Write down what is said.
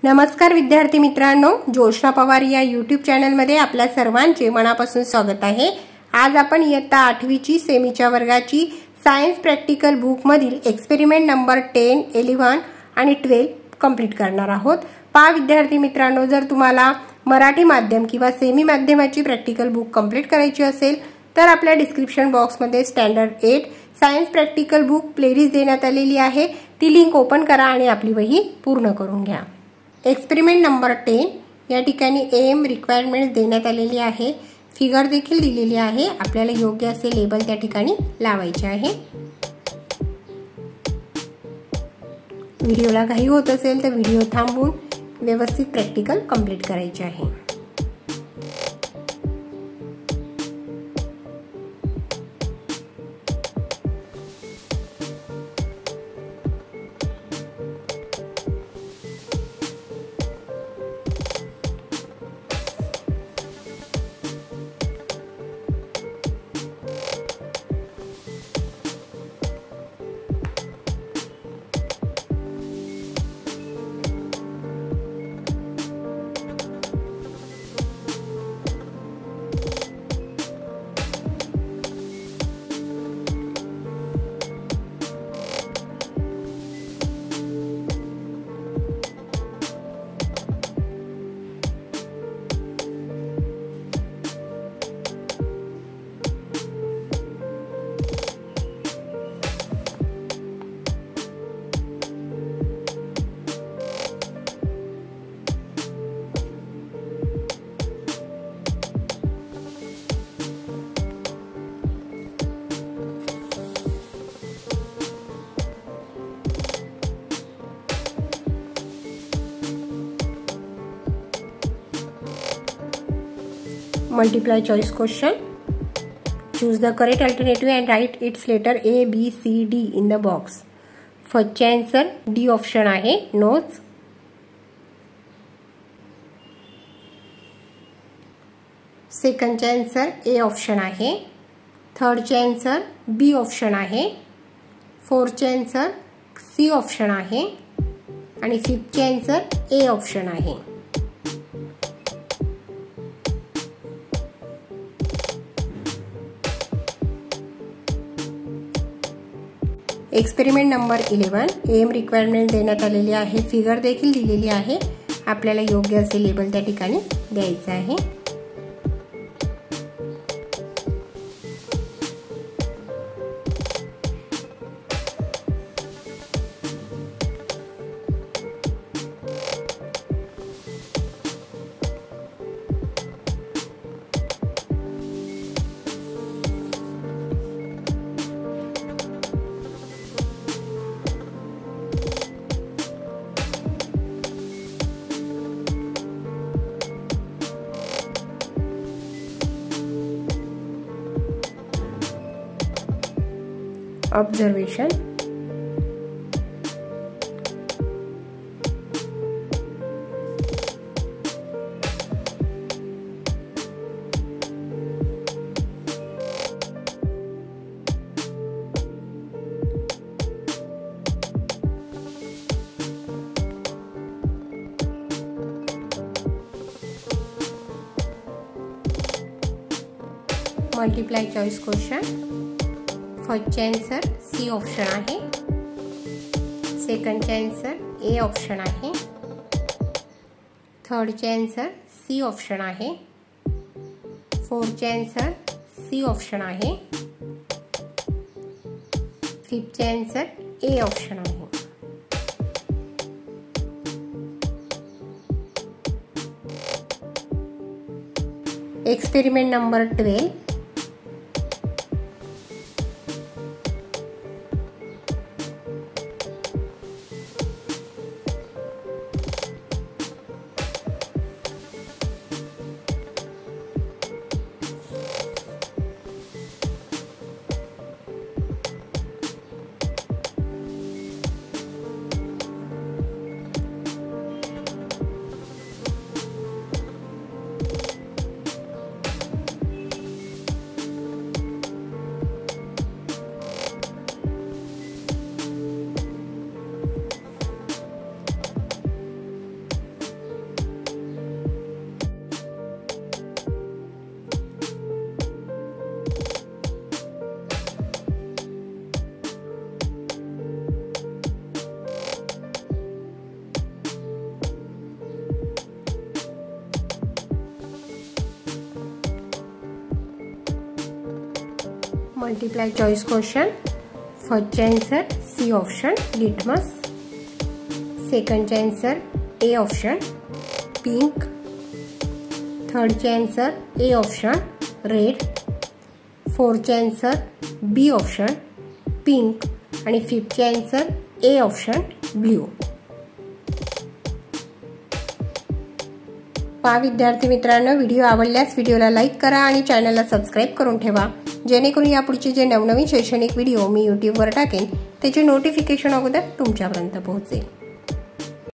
नमस्कार विद्यार्थी मित्रांनो, जोशना पवार या यूट्यूब चॅनलमध्ये आपल्या सर्वांचे मनापासून स्वागत आहे। आज आपण इयत्ता 8वी ची सेमीच्या वर्गाची सायन्स प्रॅक्टिकल बुक मधील एक्सपेरिमेंट नंबर 10, 11 आणि 12 कंप्लीट करणार आहोत। पहा विद्यार्थी मित्रांनो, जर तुम्हाला मराठी माध्यम किंवा सेमी माध्यमाची प्रॅक्टिकल बुक कंप्लीट करायची असेल तर आपल्या डिस्क्रिप्शन बॉक्समध्ये standard 8 science practical book playlist देण्यात आलेली आहे। ती लिंक ओपन करा आणि आपली वही पूर्ण करून घ्या। एक्सपेरिमेंट नंबर 10 या ठिकाणी एम रिक्वायरमेंट्स देण्यात आलेली आहे, फिगर देखील दिलेली आहे। आपल्याला योग्य असे लेबल त्या ठिकाणी लावायचे आहे। व्हिडिओला घाई होत असेल तर व्हिडिओ थांबवून व्यवस्थित प्रॅक्टिकल कंप्लीट करायचे आहे। Multiply choice question. Choose the correct alternative and write its letter A, B, C, D in the box. First answer D option आहे, notes. Second answer A option आहे. Third answer B option आहे. Fourth answer C option आहे आणि fifth answer A option आहे। Experiment number 11 M requirement देण्यात आलेली आहे, figure देखील दिलेली आहे। आपल्याला योग्य असे लेबल त्या ठिकाणी द्यायचे आहे। Observation. Multiply choice question. First answer C option आहे, सेकंड आन्सर ए ऑप्शन आहे, थर्ड आन्सर सी ऑप्शन आहे, फोर्थ आन्सर सी ऑप्शन आहे, फिफ्थ आन्सर ए ऑप्शन आहे। Experiment number 12 multiply choice question. फर्स्टचे आन्सर सी ऑप्शन लिटमस. सेकंडचे answer A option pink. थर्डचे answer A option red. फोर्थचे answer B option pink. आणि फिफ्थचे answer A option blue. विद्यार्थी मित्रांनो, व्हिडिओ आवडल्यास व्हिडिओला लाईक करा आणि चॅनलला सबस्क्राईब करून ठेवा, जेणेकरून यापुढचे जे नवनवीन शैक्षणिक व्हिडिओ मी यूट्यूबवर टाकेन त्याचे नोटिफिकेशन अगोदर तुमच्यापर्यंत पोहोचेल.